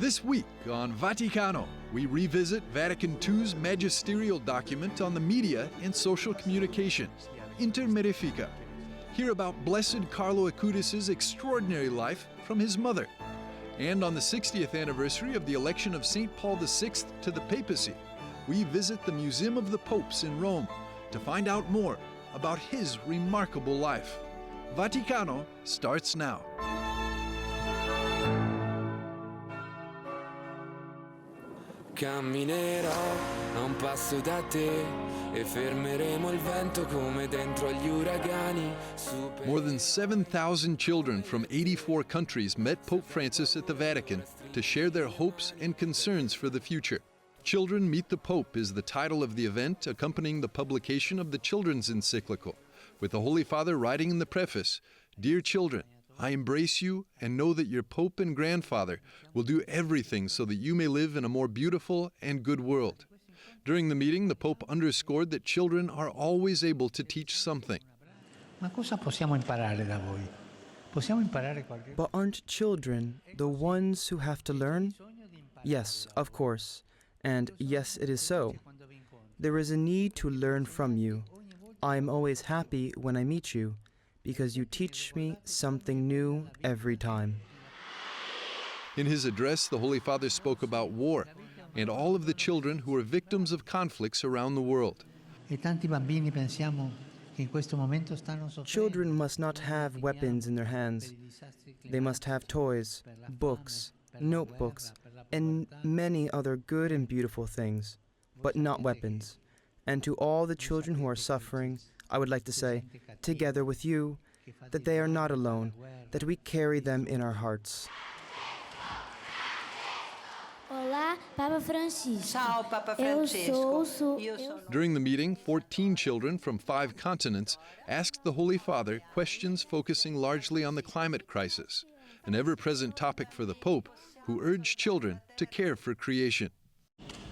This week on Vaticano, we revisit Vatican II's magisterial document on the media and social communication, INTERMIF. Hear about Blessed Carlo Acutis' extraordinary life from his mother. And on the 60th anniversary of the election of St. Paul VI to the papacy, we visit the Museum of the Popes in Rome to find out more about his remarkable life. Vaticano starts now. Camminerò a un passo da te e fermeremo il vento come dentro agli uragani. More than 7,000 children from 84 countries met Pope Francis at the Vatican to share their hopes and concerns for the future. Children Meet the Pope is the title of the event accompanying the publication of the Children's Encyclical, with the Holy Father writing in the preface, "Dear children, I embrace you and know that your Pope and Grandfather will do everything so that you may live in a more beautiful and good world." During the meeting, the Pope underscored that children are always able to teach something. Ma cosa possiamo imparare da voi? Possiamo imparare qualche cosa? But aren't children the ones who have to learn? Yes, of course. And yes, it is so. There is a need to learn from you. I am always happy when I meet you, because you teach me something new every time. In his address, the Holy Father spoke about war and all of the children who are victims of conflicts around the world. E tanti bambini pensiamo che in questo momento stanno soffrendo. Children must not have weapons in their hands. They must have toys, books, notebooks, and many other good and beautiful things, but not weapons. And to all the children who are suffering, I would like to say, together with you, that they are not alone, that we carry them in our hearts. Olá, Papa Francisco. Ciao, Papa Francesco. During the meeting, 14 children from 5 continents asked the Holy Father questions focusing largely on the climate crisis, an ever-present topic for the Pope, who urged children to care for creation.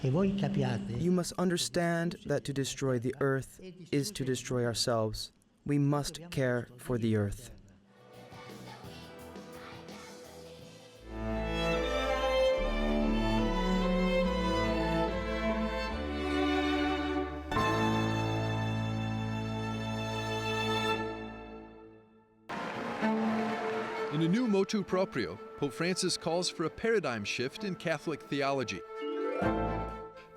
You must understand that to destroy the earth is to destroy ourselves. We must care for the earth. In a new motu proprio, Pope Francis calls for a paradigm shift in Catholic theology.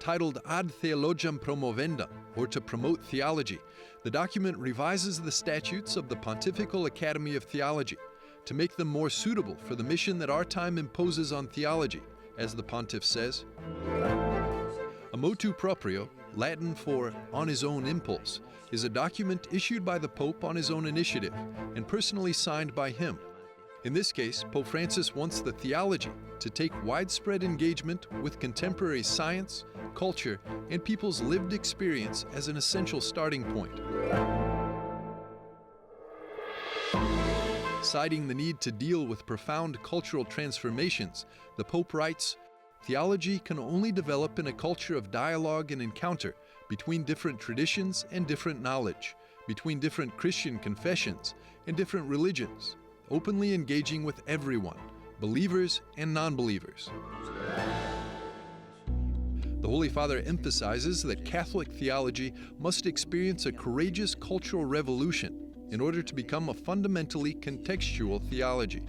Titled Ad Theologiam Promovendam, or to promote theology, the document revises the statutes of the Pontifical Academy of Theology to make them more suitable for the mission that our time imposes on theology, as the Pontiff says. A motu proprio, Latin for on his own impulse, is a document issued by the Pope on his own initiative and personally signed by him. In this case, Pope Francis wants the theology to take widespread engagement with contemporary science, culture, and people's lived experience as an essential starting point. Citing the need to deal with profound cultural transformations, the Pope writes, "Theology can only develop in a culture of dialogue and encounter between different traditions and different knowledge, between different Christian confessions and different religions, openly engaging with everyone, believers and non-believers." The Holy Father emphasizes that Catholic theology must experience a courageous cultural revolution in order to become a fundamentally contextual theology.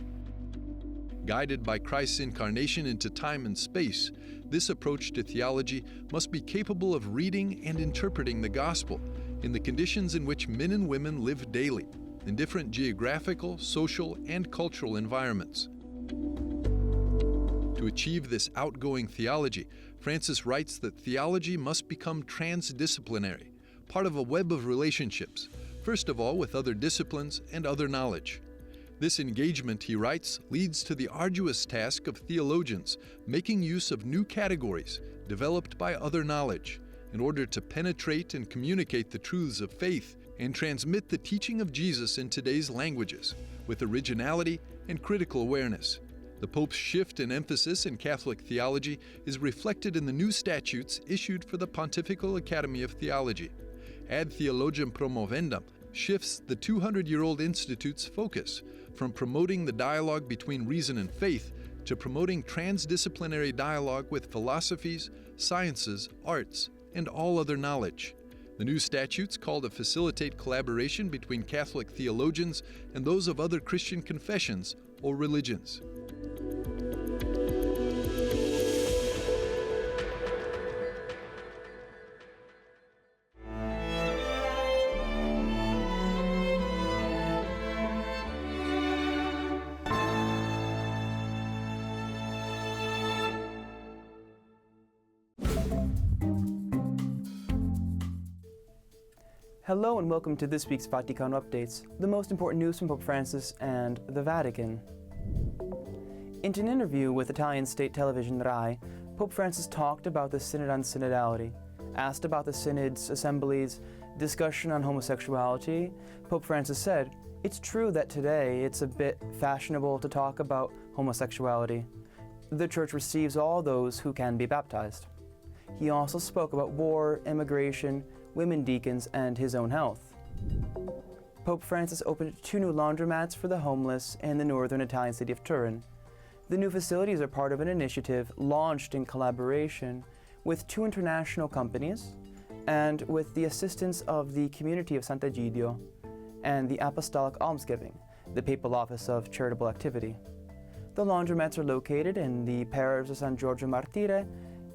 Guided by Christ's incarnation into time and space, this approach to theology must be capable of reading and interpreting the gospel in the conditions in which men and women live daily, in different geographical, social, and cultural environments. To achieve this outgoing theology, Francis writes that theology must become transdisciplinary, part of a web of relationships, first of all with other disciplines and other knowledge. This engagement, he writes, leads to the arduous task of theologians making use of new categories developed by other knowledge in order to penetrate and communicate the truths of faith and transmit the teaching of Jesus in today's languages with originality and critical awareness. The Pope's shift in emphasis in Catholic theology is reflected in the new statutes issued for the Pontifical Academy of Theology. Ad Theologiam Promovendam shifts the 200-year-old institute's focus from promoting the dialogue between reason and faith to promoting transdisciplinary dialogue with philosophies, sciences, arts, and all other knowledge. The new statutes call to facilitate collaboration between Catholic theologians and those of other Christian confessions or religions. Hello and welcome to this week's Vatican Updates, the most important news from Pope Francis and the Vatican. In an interview with Italian state television RAI, Pope Francis talked about the Synod on Synodality, asked about the Synod's assemblies, discussion on homosexuality. Pope Francis said, "It's true that today it's a bit fashionable to talk about homosexuality. The Church receives all those who can be baptized." He also spoke about war, immigration, women deacons, and his own health. Pope Francis opened 2 new laundromats for the homeless in the northern Italian city of Turin. The new facilities are part of an initiative launched in collaboration with 2 international companies and with the assistance of the community of Sant'Egidio and the Apostolic Almsgiving, the papal office of charitable activity. The laundromats are located in the parish of San Giorgio Martire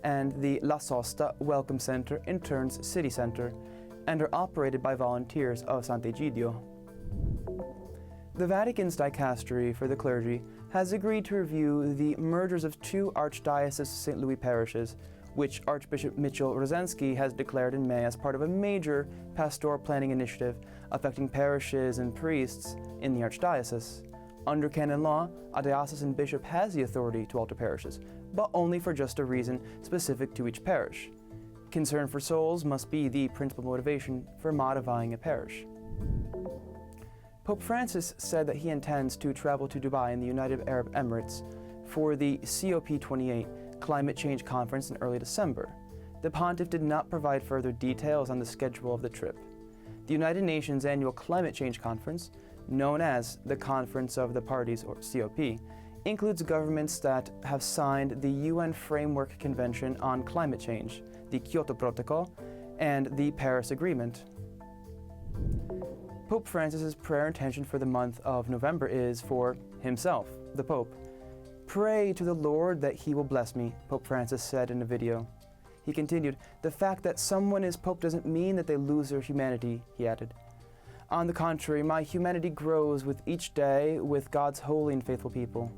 and the La Sosta Welcome Center in Turin's city center, and are operated by volunteers of Sant'Egidio. The Vatican's dicastery for the clergy has agreed to review the mergers of 2 Archdiocese St. Louis parishes, which Archbishop Mitchell Rozensky has declared in May as part of a major pastoral planning initiative affecting parishes and priests in the Archdiocese. Under canon law, a diocesan bishop has the authority to alter parishes, but only for just a reason specific to each parish. Concern for souls must be the principal motivation for modifying a parish. Pope Francis said that he intends to travel to Dubai in the United Arab Emirates for the COP28 Climate Change Conference in early December. The pontiff did not provide further details on the schedule of the trip. The United Nations Annual Climate Change Conference, known as the Conference of the Parties, or COP, includes governments that have signed the UN Framework Convention on Climate Change, the Kyoto Protocol, and the Paris Agreement. Pope Francis's prayer intention for the month of November is for himself, the Pope. "Pray to the Lord that he will bless me," Pope Francis said in a video. He continued, "The fact that someone is Pope doesn't mean that they lose their humanity," he added. "On the contrary, my humanity grows with each day with God's holy and faithful people."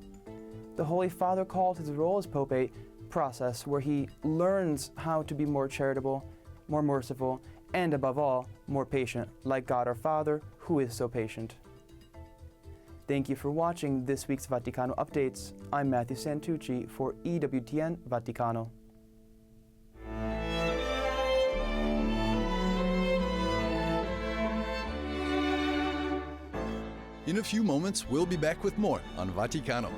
The Holy Father called his role as Pope a process where he learns how to be more charitable, more merciful, and above all, more patient, like God our Father, who is so patient. Thank you for watching this week's Vaticano Updates. I'm Matthew Santucci for EWTN Vaticano. In a few moments, we'll be back with more on Vaticano.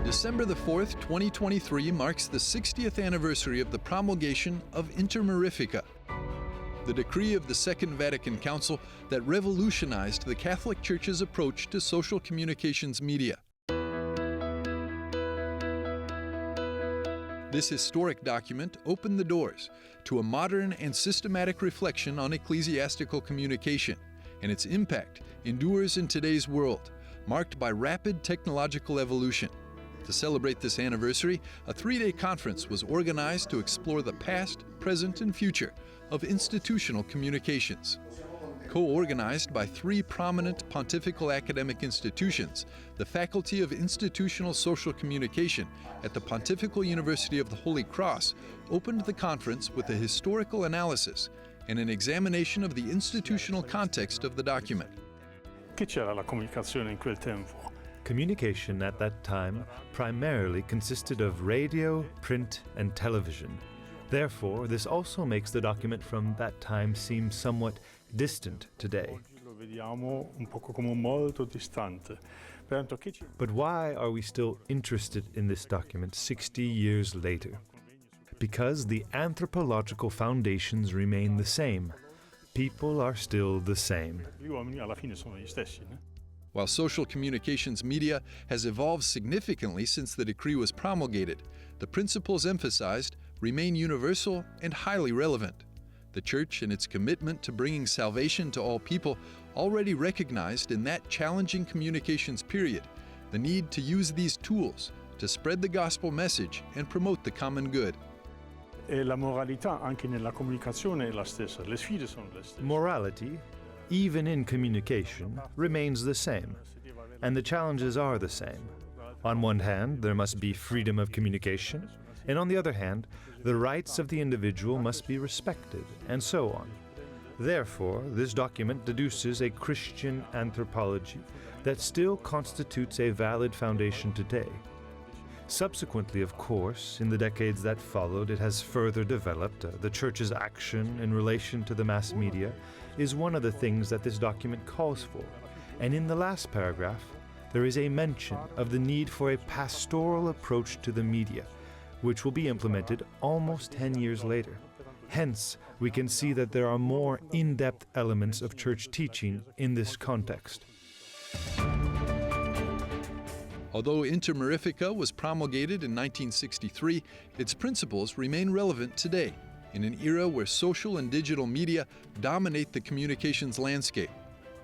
December the 4th, 2023 marks the 60th anniversary of the promulgation of INTERMIF, the decree of the Second Vatican Council that revolutionized the Catholic Church's approach to social communications media. This historic document opened the doors to a modern and systematic reflection on ecclesiastical communication, and its impact endures in today's world, marked by rapid technological evolution. To celebrate this anniversary, a 3-day conference was organized to explore the past, present, and future of institutional communications. Co-organized by 3 prominent pontifical academic institutions, the Faculty of Institutional Social Communication at the Pontifical University of the Holy Cross opened the conference with a historical analysis and an examination of the institutional context of the document. Che c'era la comunicazione in quel tempo? Communication at that time primarily consisted of radio, print, and television. Therefore, this also makes the document from that time seem somewhat distant today. But why are we still interested in this document 60 years later? Because the anthropological foundations remain the same. People are still the same. While social communications media has evolved significantly since the decree was promulgated, the principles emphasized remain universal and highly relevant. The Church, in its commitment to bringing salvation to all people, already recognized in that challenging communications period the need to use these tools to spread the gospel message and promote the common good. Morality, even in communication, remains the same, and the challenges are the same. On one hand, there must be freedom of communication, and on the other hand, the rights of the individual must be respected, and so on. Therefore, this document deduces a Christian anthropology that still constitutes a valid foundation today. Subsequently, of course, in the decades that followed, it has further developed. The Church's action in relation to the mass media is one of the things that this document calls for. And in the last paragraph, there is a mention of the need for a pastoral approach to the media, which will be implemented almost 10 years later. Hence, we can see that there are more in-depth elements of church teaching in this context. Although INTERMIF was promulgated in 1963, its principles remain relevant today, in an era where social and digital media dominate the communications landscape.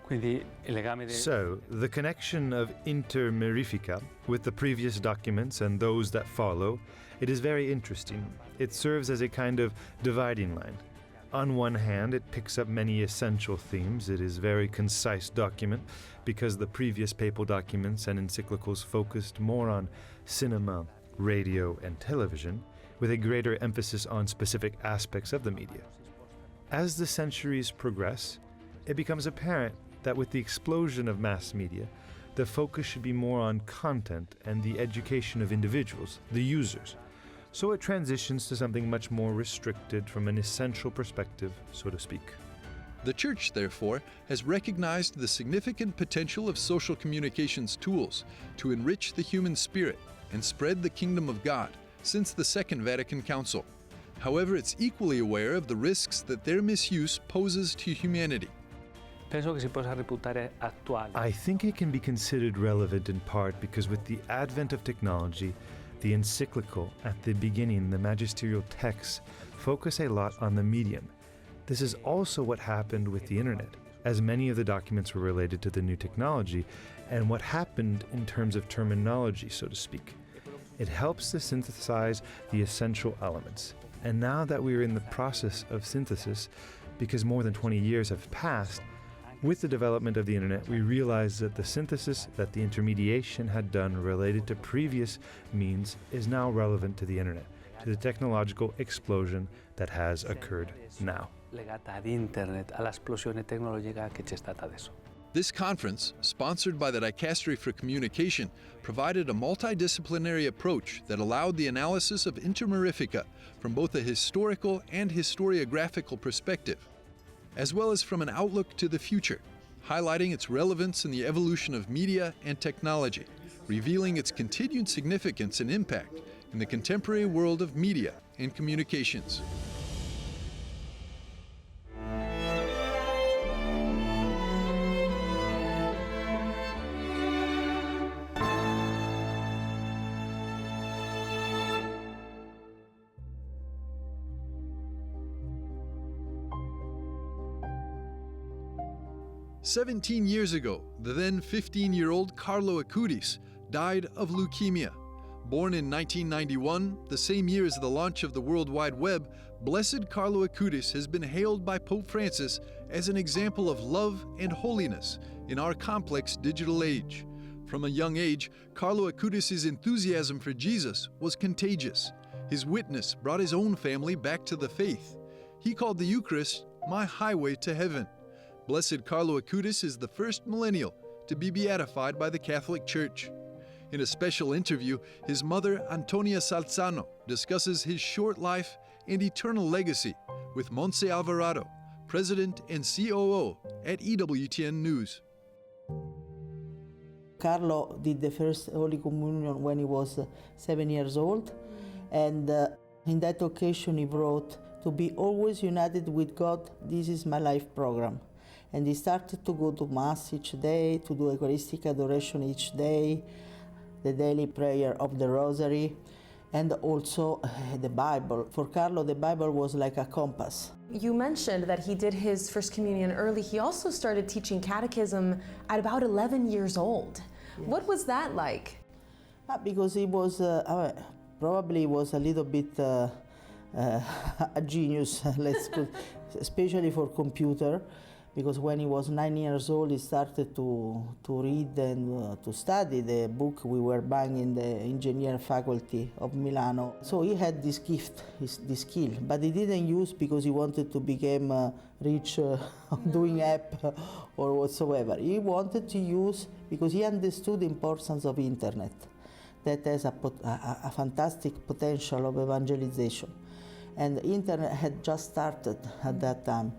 So, the connection of INTERMIF with the previous documents and those that follow, it is very interesting. It serves as a kind of dividing line. On one hand, it picks up many essential themes. It is a very concise document because the previous papal documents and encyclicals focused more on cinema, radio, and television, with a greater emphasis on specific aspects of the media. As the centuries progress, it becomes apparent that with the explosion of mass media, the focus should be more on content and the education of individuals, the users. So it transitions to something much more restricted from an essential perspective, so to speak. The Church, therefore, has recognized the significant potential of social communications tools to enrich the human spirit and spread the kingdom of God since the Second Vatican Council. However, it's equally aware of the risks that their misuse poses to humanity. I think it can be considered relevant in part because with the advent of technology, the encyclical at the beginning, the magisterial texts, focus a lot on the medium. This is also what happened with the internet, as many of the documents were related to the new technology and what happened in terms of terminology, so to speak. It helps to synthesize the essential elements. And now that we are in the process of synthesis, because more than 20 years have passed, with the development of the internet, we realize that the synthesis that the intermediation had done related to previous means is now relevant to the internet, to the technological explosion that has occurred now. This conference, sponsored by the Dicastery for Communication, provided a multidisciplinary approach that allowed the analysis of INTERMIF from both a historical and historiographical perspective, as well as from an outlook to the future, highlighting its relevance in the evolution of media and technology, revealing its continued significance and impact in the contemporary world of media and communications. "17 years ago, the then 15-year-old Carlo Acutis died of leukemia. Born in 1991, the same year as the launch of the World Wide Web, Blessed Carlo Acutis has been hailed by Pope Francis as an example of love and holiness in our complex digital age. From a young age, Carlo Acutis' enthusiasm for Jesus was contagious. His witness brought his own family back to the faith. He called the Eucharist my highway to heaven. Blessed Carlo Acutis is the first millennial to be beatified by the Catholic Church. In a special interview, his mother, Antonia Salzano, discusses his short life and eternal legacy with Montse Alvarado, President and COO at EWTN News. Carlo did the first Holy Communion when he was 7 years old, and in that occasion he wrote, "To be always united with God, this is my life program." And he started to go to Mass each day, to do Eucharistic adoration each day, the daily prayer of the Rosary, and also the Bible. For Carlo, the Bible was like a compass. You mentioned that he did his First Communion early. He also started teaching catechism at about 11 years old. Yes. What was that like? Because he was, probably was a little bit a genius, especially for computer. Because when he was 9 years old, he started to read and to study the book we were buying in the engineer faculty of Milano. So he had this gift, this skill, but he didn't use because he wanted to become rich doing app or whatsoever. He wanted to use because he understood the importance of internet, that has a fantastic potential of evangelization. And the internet had just started at that time.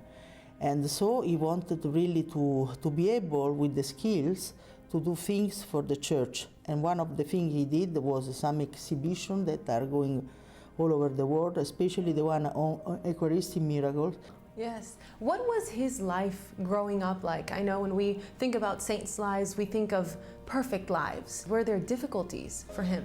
And so he wanted really to be able, with the skills, to do things for the church. And one of the things he did was some exhibitions that are going all over the world, especially the one on Eucharistic miracles. Yes. What was his life growing up like? I know when we think about saints' lives, we think of perfect lives. Were there difficulties for him?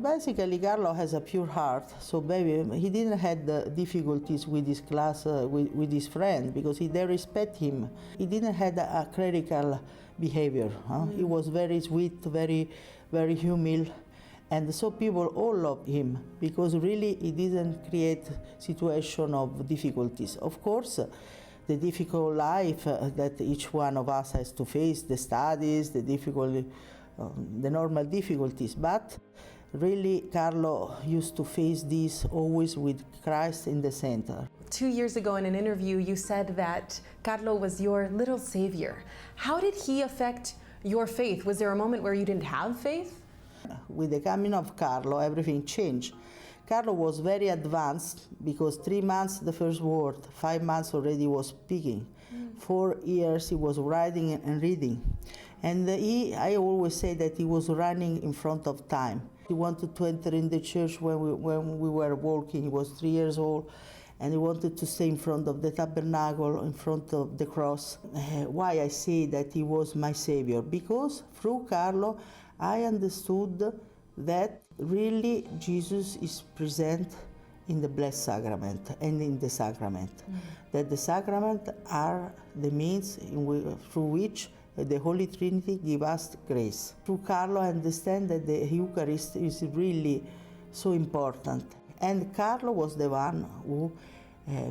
Basically, Carlo has a pure heart, so he didn't have the difficulties with his class, with his friend, because they respect him. He didn't have a clerical behavior. He was very sweet, very, very humble, and so people all loved him because really he didn't create situation of difficulties. Of course, the difficult life that each one of us has to face, the studies, the normal difficulties, but really, Carlo used to face this always with Christ in the center. 2 years ago in an interview, you said that Carlo was your little savior. How did he affect your faith? Was there a moment where you didn't have faith? With the coming of Carlo, everything changed. Carlo was very advanced because 3 months the first word, 5 months already was speaking. 4 years he was writing and reading. And I always say that he was running in front of time. He wanted to enter in the church when we were walking. He was 3 years old, and he wanted to stay in front of the tabernacle, in front of the cross. Why I say that he was my savior? Because through Carlo, I understood that really Jesus is present in the Blessed Sacrament and in the Sacrament. That the Sacrament are the means through which the Holy Trinity give us grace. Through Carlo, I understand that the Eucharist is really so important. And Carlo was the one who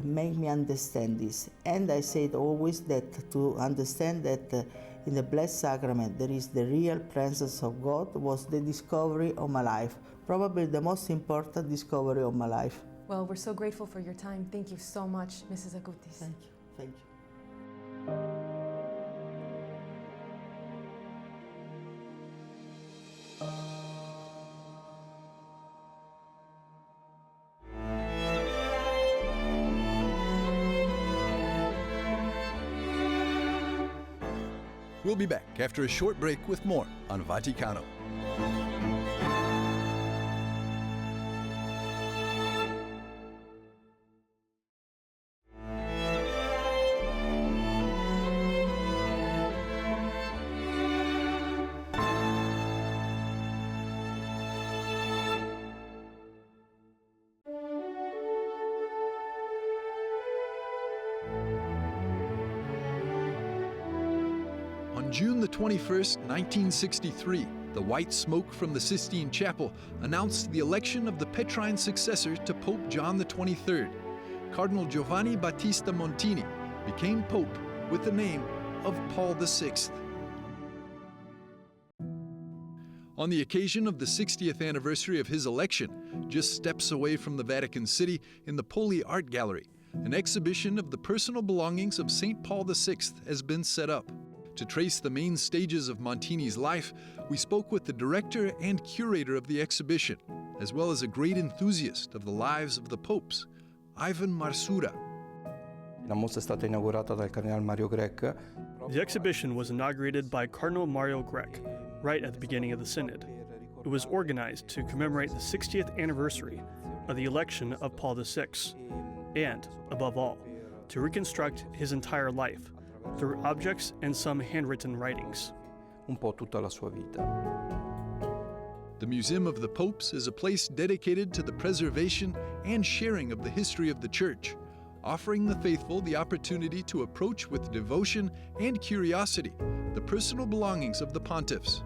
made me understand this. And I said always that to understand that in the Blessed Sacrament there is the real presence of God was the discovery of my life. Probably the most important discovery of my life. Well, we're so grateful for your time. Thank you so much, Mrs. Acutis. Thank you. Thank you. We'll be back after a short break with more on Vaticano. On June the 21st, 1963, the white smoke from the Sistine Chapel announced the election of the Petrine successor to Pope John the 23rd. Cardinal Giovanni Battista Montini became Pope with the name of Paul VI. On the occasion of the 60th anniversary of his election, just steps away from the Vatican City in the Poli Art Gallery, an exhibition of the personal belongings of St. Paul VI has been set up. To trace the main stages of Montini's life, we spoke with the director and curator of the exhibition, as well as a great enthusiast of the lives of the popes, Ivan Marsura. The exhibition was inaugurated by Cardinal Mario Grech right at the beginning of the Synod. It was organized to commemorate the 60th anniversary of the election of Paul VI, and, above all, to reconstruct his entire life through objects and some handwritten writings. The Museum of the Popes is a place dedicated to the preservation and sharing of the history of the Church, offering the faithful the opportunity to approach with devotion and curiosity the personal belongings of the pontiffs.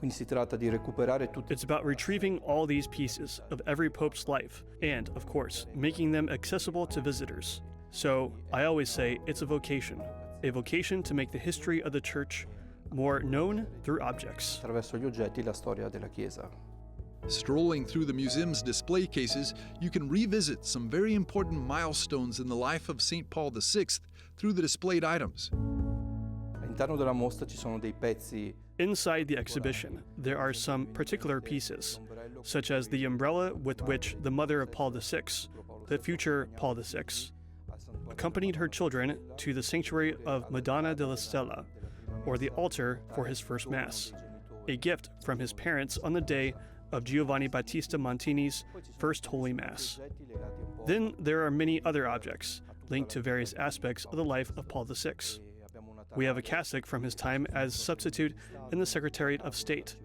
It's about retrieving all these pieces of every pope's life and, of course, making them accessible to visitors. So, I always say it's a vocation to make the history of the Church more known through objects. Strolling through the museum's display cases, you can revisit some very important milestones in the life of St. Paul VI through the displayed items. Inside the exhibition, there are some particular pieces, such as the umbrella with which the mother of Paul VI, the future Paul VI, accompanied her children to the sanctuary of Madonna della Stella, or the altar for his first Mass, a gift from his parents on the day of Giovanni Battista Montini's first Holy Mass. Then there are many other objects linked to various aspects of the life of Paul VI. We have a cassock from his time as substitute in the Secretariat of State,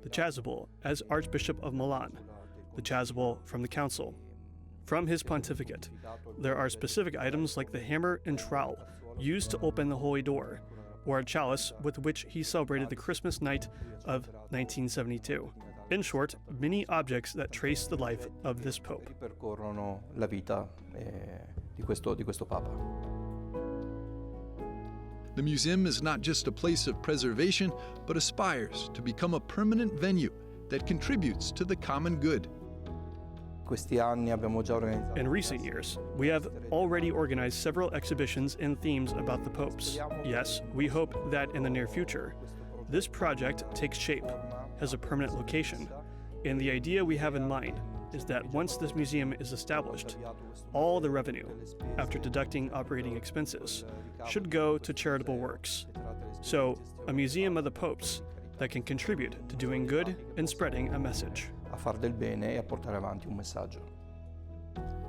the chasuble as Archbishop of Milan, the chasuble from the Council. From his pontificate, there are specific items like the hammer and trowel used to open the Holy Door, or a chalice with which he celebrated the Christmas night of 1972. In short, many objects that trace the life of this Pope. The museum is not just a place of preservation, but aspires to become a permanent venue that contributes to the common good. In recent years, we have already organized several exhibitions and themes about the popes. Yes, we hope that in the near future, this project takes shape, has a permanent location, and the idea we have in mind is that once this museum is established, all the revenue, after deducting operating expenses, should go to charitable works. So, a museum of the popes that can contribute to doing good and spreading a message.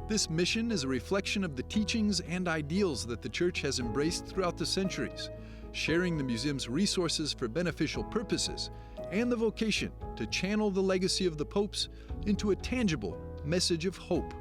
This mission is a reflection of the teachings and ideals that the Church has embraced throughout the centuries, sharing the museum's resources for beneficial purposes, and the vocation to channel the legacy of the popes into a tangible message of hope.